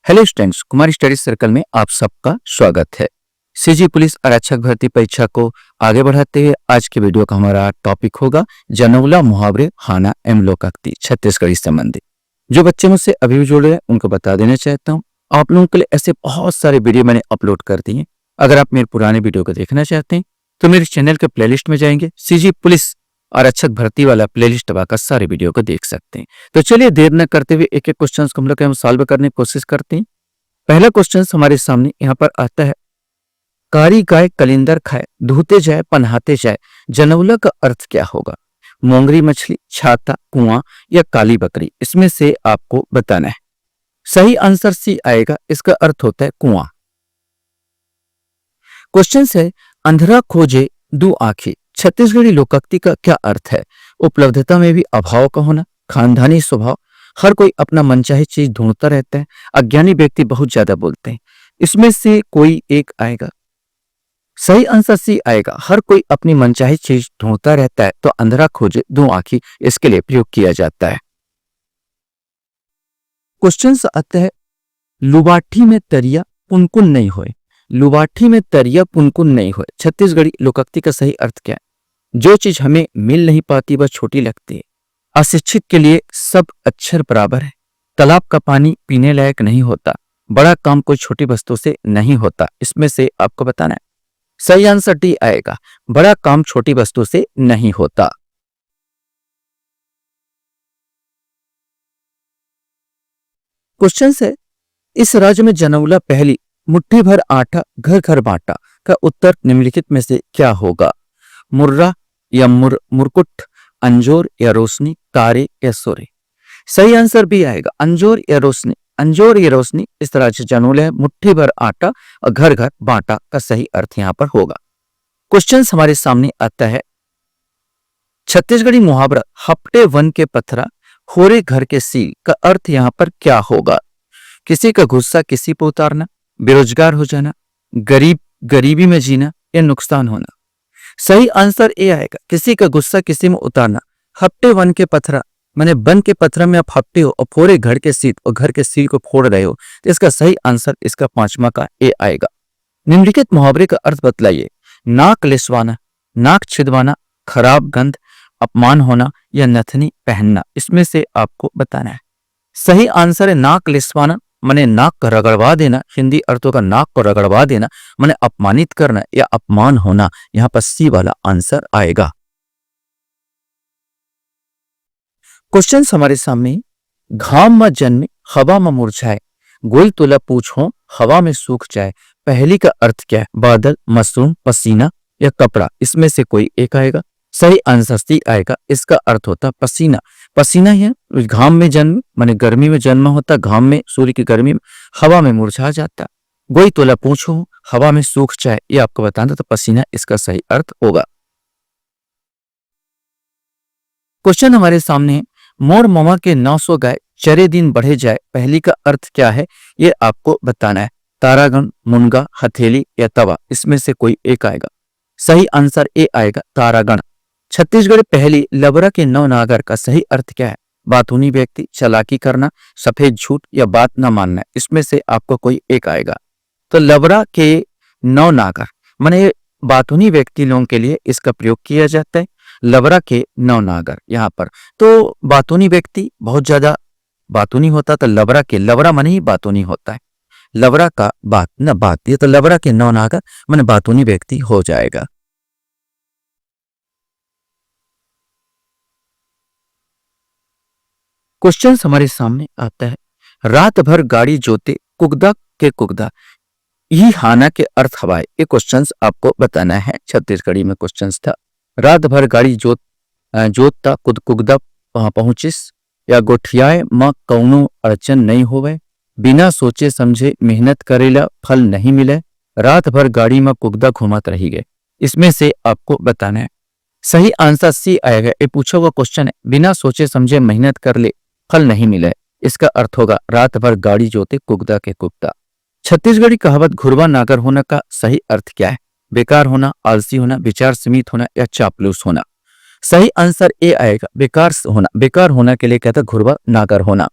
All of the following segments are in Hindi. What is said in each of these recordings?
Hello students, Kumar study circle में आप सबका स्वागत है। सीजी पुलिस आरक्षक भर्ती परीक्षा को आगे बढ़ाते हुए आज के वीडियो का हमारा टॉपिक होगा जनौला मुहावरे हाना एवं लोकोक्ति छत्तीसगढ़ी संबंधी। जो बच्चे मुझसे अभी भी जुड़ रहे हैं उनको बता देना चाहता हूँ, आप लोगों के लिए ऐसे बहुत सारे वीडियो मैंने अपलोड कर दिए। अगर आप मेरे पुराने वीडियो को देखना चाहते हैं तो मेरे चैनल के प्लेलिस्ट में जाएंगे, सीजी पुलिस आरक्षक भर्ती वाला प्लेलिस्ट दबाकर सारे वीडियो को देख सकते हैं। तो चलिए देर न करते हुए एक एक क्वेश्चन को हम लोग सॉल्व करने की कोशिश करते हैं। पहला क्वेश्चन हमारे सामने यहाँ पर आता है, कारी गाय कलिंदर खाए, धोते जाए पनहाते जाए, जनौला का अर्थ क्या होगा? मोंगरी मछली, छाता, कुआं या काली बकरी? इसमें से आपको बताना है। सही आंसर सी आएगा, इसका अर्थ होता है कुआं। क्वेश्चन है, अंधरा खोजे दो आंखें, छत्तीसगढ़ी लोकोक्ति का क्या अर्थ है? उपलब्धता में भी अभाव का होना, खानदानी स्वभाव, हर कोई अपना मनचाही चीज ढूंढता रहता है, अज्ञानी व्यक्ति बहुत ज्यादा बोलते हैं। इसमें से कोई एक आएगा। सही आंसर सी आएगा, हर कोई अपनी मनचाही चीज ढूंढता रहता है, तो अंधरा खोजे दो आंखी इसके लिए प्रयोग किया जाता है। क्वेश्चन आता है, लुबाठी में तरिया पुनकुन नहीं होए, लुबाठी में तरिया पुनकुन नहीं होए, छत्तीसगढ़ी लोकोक्ति का सही अर्थ क्या है? जो चीज हमें मिल नहीं पाती वह छोटी लगती है। अशिक्षित के लिए सब अक्षर बराबर है। तालाब का पानी पीने लायक नहीं होता। बड़ा काम कोई छोटी वस्तु से नहीं होता। इसमें से आपको बताना है। सही आंसर डी आएगा, बड़ा काम छोटी वस्तु से नहीं होता। क्वेश्चन है, इस राज्य में जनौला पहली मुट्ठी भर आटा घर घर बांटा का उत्तर निम्नलिखित में से क्या होगा? मुर्रा या मुरकुट, अंजोर या रोशनी, तारे या सोरे? सही आंसर भी आएगा, अंजोर या रोशनी। अंजोर या रोशनी इस तरह से जनौला है, मुट्ठी भर आटा और घर घर बांटा का सही अर्थ यहां पर होगा। क्वेश्चन हमारे सामने आता है, छत्तीसगढ़ी मुहावरा हपटे वन के पथरा होरे घर के सील का अर्थ यहां पर क्या होगा? किसी का गुस्सा किसी पर उतारना, बेरोजगार हो जाना, गरीबी में जीना या नुकसान होना? सही आंसर ए आएगा, किसी का गुस्सा किसी में उतारना। हफ्ते वन के पथरा माने वन के पथरा में आप हफ्ते हो और फोड़े घर के सीट और घर के सील को फोड़ रहे हो, तो इसका सही आंसर इसका पांचवा का ए आएगा। निम्नलिखित मुहावरे का अर्थ बतलाइए। नाक लिसवाना, नाक छिदवाना, खराब गंध, अपमान होना या नथनी पहनना? इसमें से आपको बताना है। सही आंसर है नाक लिसवाना, माने नाक को रगड़वा देना। हिंदी अर्थों का नाक को रगड़वा देना माने अपमानित करना या अपमान होना। यहां पर सी वाला आंसर आएगा। क्वेश्चन हमारे सामने, घाम में जन्मे हवा में मुरझाए, गोल तुला पूछो हवा में सूख जाए, पहली का अर्थ क्या है? बादल, मशरूम, पसीना या कपड़ा? इसमें से कोई एक आएगा। सही आंसर सी आएगा, इसका अर्थ होता पसीना। पसीना है घाम में जन्म माने गर्मी में जन्म होता, घाम में सूर्य की गर्मी में हवा में मुरझा जाता। गोई तोला पूछो हवा में सूख जाए, ये आपको बताना, तो पसीना इसका सही अर्थ होगा। क्वेश्चन हमारे सामने, मोर ममा के 900 गाय चरे दिन बढ़े जाए, पहली का अर्थ क्या है? ये आपको बताना है। तारागण, मुनगा, हथेली या तवा? इसमें से कोई एक आएगा। सही आंसर ए आएगा, तारागण। छत्तीसगढ़ पहली लबरा के नौ नागर का सही अर्थ क्या है? बातूनी व्यक्ति, चालाकी करना, सफेद झूठ या बात न मानना? इसमें से आपको कोई एक आएगा। तो लबरा के नौ नागर माने बातूनी व्यक्ति लोगों के लिए इसका प्रयोग किया जाता है। लबरा के नौ नागर यहाँ पर तो बातूनी व्यक्ति बहुत ज्यादा बातूनी होता, तो लबरा माने ही बातूनी होता है। लबरा का बात न बात, ये तो लबरा के नौ नागर माने बातूनी व्यक्ति हो जाएगा। क्वेश्चन हमारे सामने आता है, रात भर गाड़ी जोते कुगदा के कुगदा, यही हाना के अर्थ हवाए? ये क्वेश्चन आपको बताना है। छत्तीसगढ़ी में क्वेश्चन था, रात भर गाड़ी जोतता कुगदा पहुंचिस, या गोठियाए मां कौनो अड़चन नहीं होवे, बिना सोचे समझे मेहनत करेला फल नहीं मिले, रात भर गाड़ी में कुगदा घुमात रही गए? इसमें से आपको बताना है। सही आंसर सी आएगा। ये पूछा हुआ क्वेश्चन है, बिना सोचे समझे मेहनत कर ले फल नहीं मिले, इसका अर्थ होगा रात भर गाड़ी जोते कुगदा के कुगदा। छत्तीसगढ़ी कहावत घुरवा नागर होना का सही अर्थ क्या है? बेकार होना, आलसी होना, विचार सीमित होना या चापलूस होना? सही आंसर ए आएगा, बेकार होना। बेकार होना के लिए कहता घुरवा नागर होना।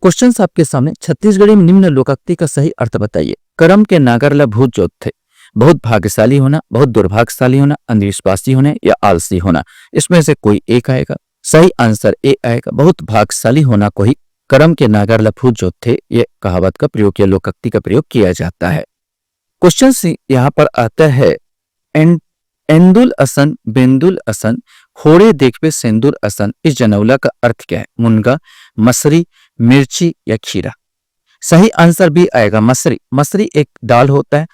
क्वेश्चन आपके सामने। छत्तीसगढ़ी में निम्न लोकोक्ति का सही अर्थ बताइए। कर्म के नागर ला भूत जोत थे। बहुत भाग्यशाली होना, बहुत दुर्भाग्यशाली होना, अंधविश्वासी होना या आलसी होना, इसमें से कोई एक आएगा। सही आंसर ए आएगा, बहुत भाग्यशाली होना को ही कर्म के नागर ला भूत जोत थे, ये कहावत का प्रयोग या लोकोक्ति का प्रयोग किया जाता है। क्वेश्चन यहाँ पर आता है, एंदुल असन बेंदुल असन होड़े देख पे सेंदुल असन, इस जनौला का अर्थ क्या है? मुनगा, मसरी, मिर्ची या खीरा। सही आंसर भी आएगा मसरी। मसरी एक दाल होता है,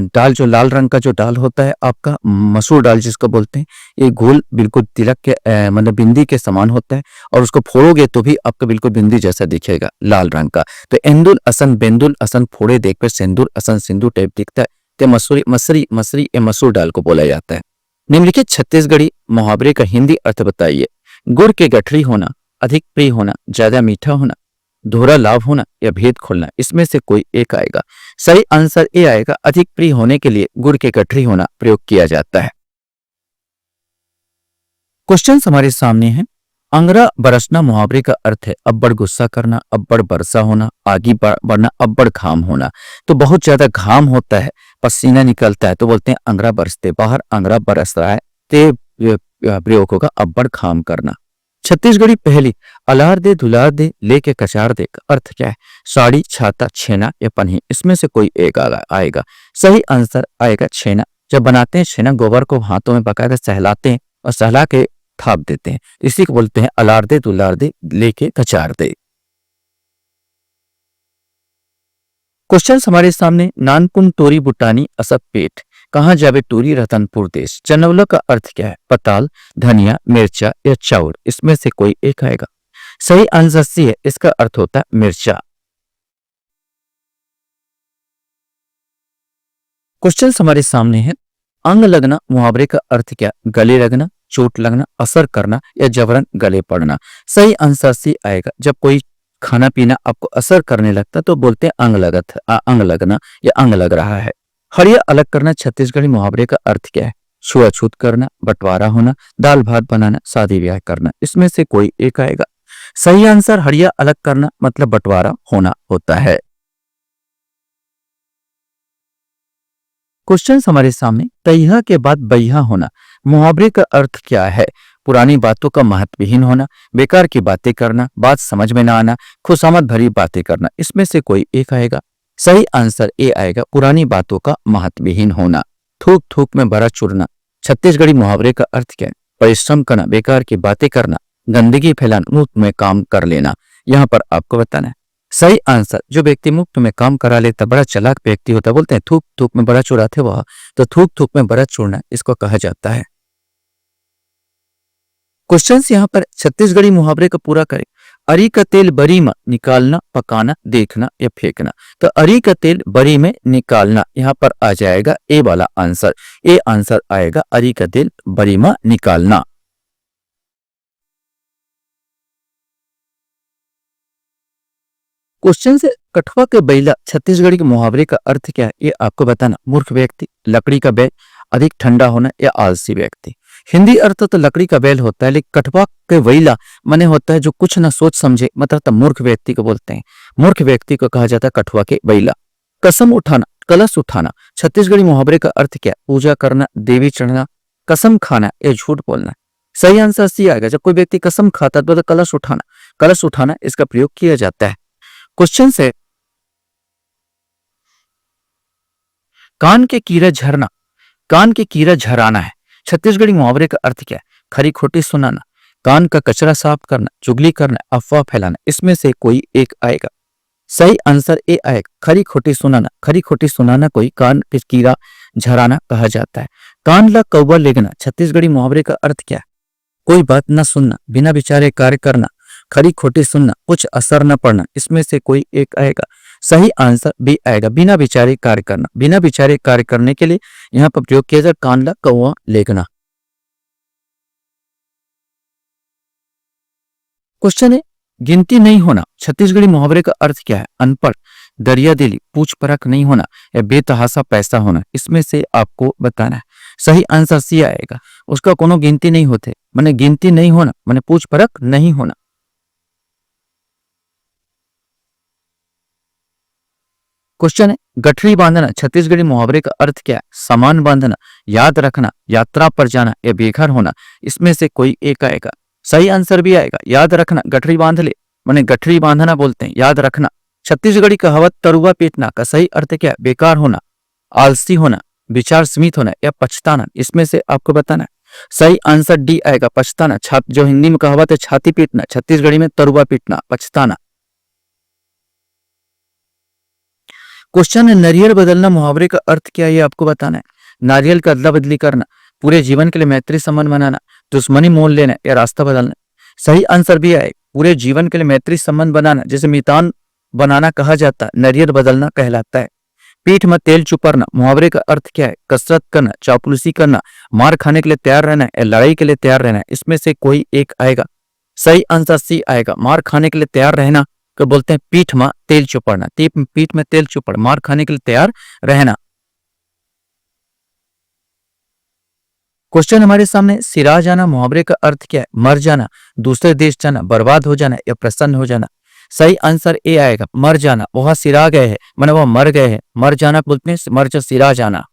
दाल जो लाल रंग का जो दाल होता है आपका, मसूर दाल जिसको बोलते हैं, ये गोल बिल्कुल तिलक के मतलब बिंदी के समान होता है और उसको फोड़ोगे तो भी आपका बिल्कुल बिंदी जैसा दिखेगा, लाल रंग का। तो एंदुल असन बेंदुल असन फोड़े देख पे सेंदुर असन सिंधु टाइप दिखता है, तो मसूरी मसरी मसरी ये मसूर दाल को बोला जाता है। निम्नलिखित छत्तीसगढ़ी मुहावरे का हिंदी अर्थ बताइए। गुड़ के गठरी होना, अधिक प्रिय होना, ज्यादा मीठा होना, दोहरा लाभ होना या भेद खोलना, इसमें से कोई एक आएगा। सही आंसर ए आएगा, अधिक प्रिय होने के लिए गुड़ के गठरी होना प्रयोग किया जाता है। क्वेश्चन हमारे सामने है। अंगरा बरसना मुहावरे का अर्थ है अब्बड़ गुस्सा करना, अब्बड़ बरसा होना, आगे बढ़ना, अब्बड़ घाम होना। तो बहुत ज्यादा घाम होता है, पसीना निकलता है, तो बोलते हैं अंगरा बरसते बाहर, अंगरा बरस रहा है, ते प्रयोग होगा अब्बड़ घाम करना। छत्तीसगढ़ी पहली अलार दे दुलार दे लेके कचार दे का अर्थ क्या है? साड़ी, छाता, छेना या पन्ही, इसमें से कोई एक आएगा। सही आंसर आएगा छेना। जब बनाते हैं छेना, गोबर को हाथों में बकायदा सहलाते हैं और सहला के थाप देते हैं, इसी को बोलते हैं अलार दे दुलार दे लेके कचार दे। क्वेश्चन हमारे सामने। नानपुन टोरी बुटानी असब पेट, कहाँ जावे टूरी रतनपुर देश, जनौला का अर्थ क्या है? पताल, धनिया, मिर्चा या चाउर, इसमें से कोई एक आएगा। सही आंसर सी है, इसका अर्थ होता है मिर्चा। क्वेश्चन हमारे सामने है। अंग लगना मुहावरे का अर्थ क्या? गले लगना, चोट लगना, असर करना या जबरन गले पड़ना। सही आंसर सी आएगा। जब कोई खाना पीना आपको असर करने लगता तो बोलते हैं अंग लगना या अंग लग रहा है। हड़िया अलग करना छत्तीसगढ़ी मुहावरे का अर्थ क्या है? छुआछूत करना, बंटवारा होना, दाल भात बनाना, शादी ब्याह करना, इसमें से कोई एक आएगा। सही आंसर हड़िया अलग करना मतलब बंटवारा होना होता है। क्वेश्चन हमारे सामने। तैहा के बाद बैहा होना मुहावरे का अर्थ क्या है? पुरानी बातों का महत्वहीन होना, बेकार की बातें करना, बात समझ में ना आना, खुशामद भरी बातें करना, इसमें से कोई एक आएगा। सही आंसर ए आएगा, पुरानी बातों का महत्वहीन होना। थूक थूक में बड़ा चुरना छत्तीसगढ़ी मुहावरे का अर्थ क्या है? परिश्रम करना, बेकार की बातें करना, गंदगी फैलाना, मुफ्त में काम कर लेना। यहाँ पर आपको बताना है सही आंसर। जो व्यक्ति मुफ्त में काम करा लेता बड़ा चालाक व्यक्ति होता, बोलते हैं थूक थूक में बड़ा चुराते वह, तो थूक थूक में बड़ा चुरना इसको कहा जाता है। क्वेश्चन यहाँ पर छत्तीसगढ़ी मुहावरे का पूरा करें। अरी का तेल बरी में निकालना, पकाना, देखना या फेंकना। तो अरी का तेल बरी में निकालना, यहाँ पर आ जाएगा ए वाला आंसर। ए आंसर आएगा अरी का तेल बरी में निकालना। क्वेश्चन से कठवा के बैला छत्तीसगढ़ी के मुहावरे का अर्थ क्या है? ये आपको बताना। मूर्ख व्यक्ति, लकड़ी का बैल, अधिक ठंडा होना या आलसी व्यक्ति। हिंदी अर्थ तो लकड़ी का बैल होता है, लेकिन कठवा के बैला माने होता है जो कुछ ना सोच समझे, मतलब मूर्ख व्यक्ति को बोलते हैं। मूर्ख व्यक्ति को कहा जाता है कठवा के बैला। कसम उठाना, कलश उठाना छत्तीसगढ़ी मुहावरे का अर्थ क्या है? पूजा करना, देवी चढ़ना, कसम खाना या झूठ बोलना। सही आंसर सी आएगा। जब कोई व्यक्ति कसम खाता है तो कलश उठाना, कलश उठाना इसका प्रयोग किया जाता है। क्वेश्चन से कान के कीड़ा झरना, कान के कीड़ा झराना है छत्तीसगढ़ी मुहावरे का अर्थ क्या है? खरी खोटी सुनाना, कान का कचरा साफ करना, चुगली करना, अफवाह फैलाना, इसमें से कोई एक आएगा। सही आंसर ए आएगा, खरी खोटी सुनाना। खरी खोटी सुनाना कोई कान के कीड़ा झराना कहा जाता है। कान ला कौवा लेगना छत्तीसगढ़ी मुहावरे का अर्थ क्या है? कोई बात न सुनना, बिना विचारे कार्य करना, खरी खोटी सुनना, कुछ असर न पड़ना, इसमें से कोई एक आएगा। सही आंसर बी आएगा, बिना विचारे कार्य करना। बिना विचारे कार्य करने के लिए यहाँ पर प्रयोग किया जाए कान ला कौवा लेगना। क्वेश्चन है गिनती नहीं होना छत्तीसगढ़ी मुहावरे का अर्थ क्या है? अनपढ़, दरिया दिली, पूछ परख नहीं होना या बेतहासा पैसा होना, इसमें से आपको बताना है। सही आंसर सी आएगा, उसका कोनो गिनती नहीं होते, माने गिनती नहीं होना माने पूछ परख नहीं होना। क्वेश्चन है, गठरी बांधना छत्तीसगढ़ी मुहावरे का अर्थ क्या है? सामान बांधना, याद रखना, यात्रा पर जाना या बेघर होना, इसमें से कोई एक आएगा। सही आंसर भी आएगा याद रखना, गठरी बांध ले, माने गठरी बांधना बोलते हैं, याद रखना। छत्तीसगढ़ी कहावत तरुआ पीटना का सही अर्थ क्या है? बेकार होना, आलसी होना, विचार सीमित होना या पछताना, इसमें से आपको बताना है। सही आंसर डी आएगा, पछताना। जो हिंदी में कहावत है छाती पीटना, छत्तीसगढ़ी में तरुआ पीटना, पछताना। क्वेश्चन है, नारियल बदलना मुहावरे का अर्थ क्या है? ये आपको बताना है। नारियल का अदला बदली करना, पूरे जीवन के लिए मैत्री संबंध बनाना, दुश्मनी मोल लेना या रास्ता बदलना। सही आंसर भी आए, पूरे जीवन के लिए मैत्री संबंध बनाना, जैसे मितान बनाना कहा जाता है, नारियल बदलना कहलाता है। पीठ में तेल चुपरना मुहावरे का अर्थ क्या है? कसरत करना, चापलूसी करना, मार खाने के लिए तैयार रहना या लड़ाई के लिए तैयार रहना, इसमें से कोई एक आएगा। सही आंसर सी आएगा, मार खाने के लिए तैयार रहना को बोलते हैं पीठ में तेल चुपड़ना। पीठ में तेल चुपड़, मार खाने के लिए तैयार रहना। क्वेश्चन हमारे सामने, सिरा जाना मुहावरे का अर्थ क्या है? मर जाना, दूसरे देश जाना, बर्बाद हो जाना या प्रसन्न हो जाना। सही आंसर ए आएगा, मर जाना। वह सिरा गए हैं, माने वह मर गए हैं, मर जाना बोलते हैं, मर जा सिरा जाना।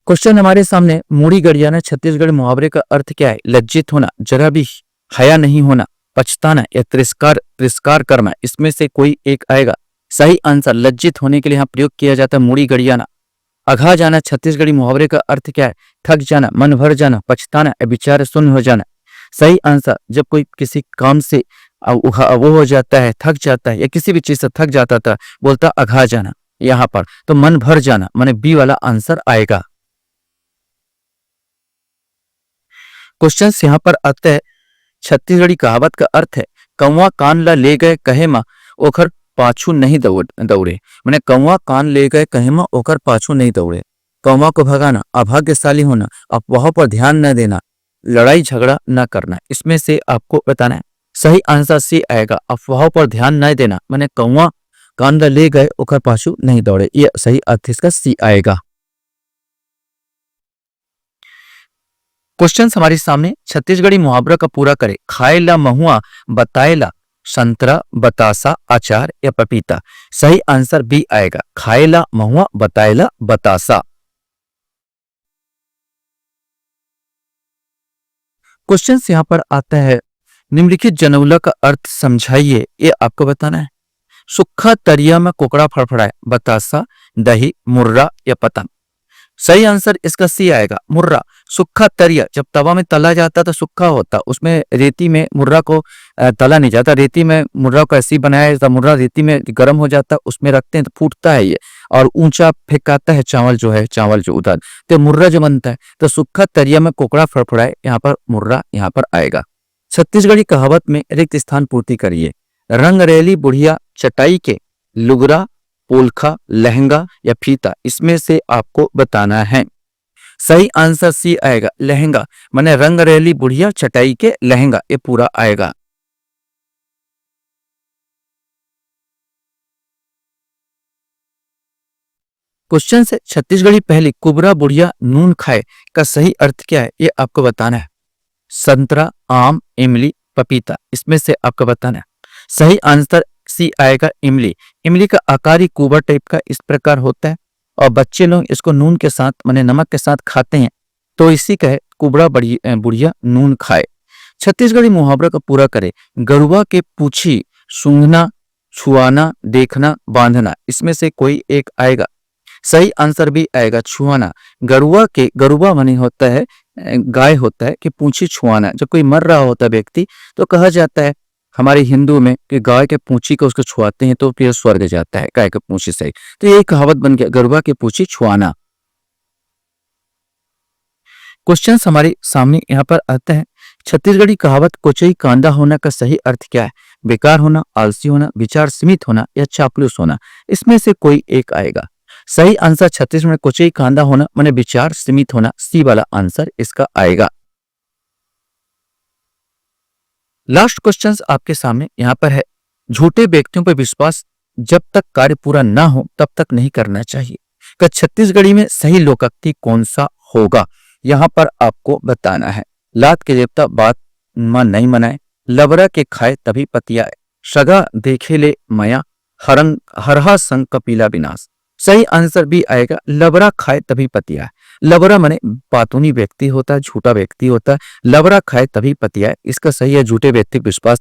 क्वेश्चन हमारे सामने, मूड़ी गड़ जाना छत्तीसगढ़ मुहावरे का अर्थ क्या है? लज्जित होना, जरा भी हया नहीं होना, पछताना या तिरस्कार करना, इसमें से कोई एक आएगा। सही आंसर, लज्जित होने के लिए यहाँ प्रयोग किया जाता है मूड़ी गड़ जाना। अघा जाना छत्तीसगढ़ी मुहावरे का अर्थ क्या है? थक जाना, मन भर जाना, पछताना या विचार शून्य हो जाना। सही आंसर, जब कोई किसी काम से वो हो जाता है, थक जाता है या किसी भी चीज से थक जाता था, बोलता अघा जाना। यहाँ पर तो मन भर जाना, माने बी वाला आंसर आएगा। क्वेश्चन यहाँ पर आता है, छत्तीसगढ़ी कहावत का अर्थ है, कौवा कान ला ले गए कहे मा ओखर पाछू नहीं दौड़े। मैंने कौवा कान ले गए कहे मा ओखर पाछू नहीं दौड़े। कौवा को भगाना, अभाग्यशाली होना, अफवाहों पर ध्यान न देना, लड़ाई झगड़ा न करना, इसमें से आपको बताना है। सही आंसर सी आएगा, अफवाहों पर ध्यान न देना, मैंने कौवा कान ला ले गए ओखर पाछू नहीं दौड़े, ये सही अर्थ इसका सी आएगा। क्वेश्चन हमारे सामने, छत्तीसगढ़ी मुहावरा का पूरा करे। खाए ला महुआ, बताए ला संतरा, बतासा, अचार या पपीता। सही आंसर बी आएगा, खाए ला महुआ, बताए ला बतासा। क्वेश्चन यहाँ पर आता है, निम्नलिखित जनौला का अर्थ समझाइए, ये आपको बताना है। सूखा तरिया में कुकड़ा फड़फड़ाए, बतासा, दही, मुर्रा या पतंग। सही आंसर इसका सी आएगा, मुर्रा। सूखा तरिया, जब तवा में तला जाता तो सूखा होता, उसमें रेती में मुर्रा को तला नहीं जाता, रेती में मुर्रा को ऐसी बनाया जाता, मुर्रा रेती में गर्म हो जाता, उसमें रखते हैं तो फूटता है ये, और ऊंचा फेंकाता है चावल जो उधर, तो मुर्रा जो बनता है। तो सूखा तरिया में कोकड़ा फड़फड़ाए, यहाँ पर मुर्रा यहाँ पर आएगा। छत्तीसगढ़ी कहावत में रिक्त स्थान पूर्ति करिए। रंग रैली बुढ़िया चटाई के, लुगरा, पोलखा, लहंगा या फीता, इसमें से आपको बताना है। सही आंसर सी आएगा, लहंगा, माने रंग रैली बुढ़िया चटाई के लहंगा, ये पूरा आएगा। क्वेश्चन से, छत्तीसगढ़ी पहली कुबरा बुढ़िया नून खाए का सही अर्थ क्या है? ये आपको बताना है। संतरा, आम, इमली, पपीता, इसमें से आपको बताना है। सही आंसर सी आएगा, इमली। इमली का आकारी कुबर टाइप का इस प्रकार होता है, और बच्चे लोग इसको नून के साथ माने नमक के साथ खाते हैं, तो इसी का है कुबड़ा बुढ़िया नून खाए। छत्तीसगढ़ी मुहावरा का पूरा करे। गरुआ के पूछी सूंघना, छुआना, देखना, बांधना, इसमें से कोई एक आएगा। सही आंसर भी आएगा, छुआना। गरुआ माने होता है गाय होता है कि पूंछी छुआना, जब कोई मर रहा होता है व्यक्ति तो कहा जाता है हमारे हिंदू में कि गाय के पूंछी को उसको छुआते हैं तो फिर स्वर्ग जाता है, गाय के पूंछी से। तो यही कहावत बन गया, गरुआ के पूंछी छुआना। क्वेश्चन हमारे सामने यहाँ पर आता है, छत्तीसगढ़ी कहावत कोचई कांदा होना का सही अर्थ क्या है? बेकार होना, आलसी होना, विचार सीमित होना या चापलूस होना, इसमें से कोई एक आएगा। सही आंसर छत्तीसगढ़ में कोचई कांदा होना माने विचार सीमित होना, सी वाला आंसर इसका आएगा। लास्ट क्वेश्चन आपके सामने यहाँ पर है, झूठे व्यक्तियों पर विश्वास जब तक कार्य पूरा ना हो तब तक नहीं करना चाहिए का छत्तीसगढ़ी में सही लोकोक्ति कौन सा होगा? यहाँ पर आपको बताना है। लात के देवता बात नहीं मनाए, लबरा के खाए तभी पतियाए, सगा देखेले मया हरंग हरहा संग कपिला विनाश। सही आंसर भी आएगा, लबरा खाए तभी पतिया। लबरा माने बातूनी व्यक्ति होता है, झूठा व्यक्ति होता है। लबरा खाए तभी पतिया, इसका सही है झूठे व्यक्ति पर विश्वास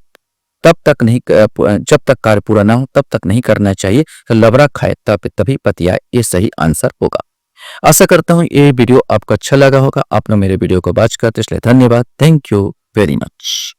तब तक नहीं, जब तक कार्य पूरा ना हो तब तक नहीं करना चाहिए। तो लबरा खाए तब तभी पतिया, ये सही आंसर होगा। आशा करता हूँ ये वीडियो आपको अच्छा लगा होगा। आपने मेरे वीडियो को वॉच करते इसलिए धन्यवाद। Thank you very much.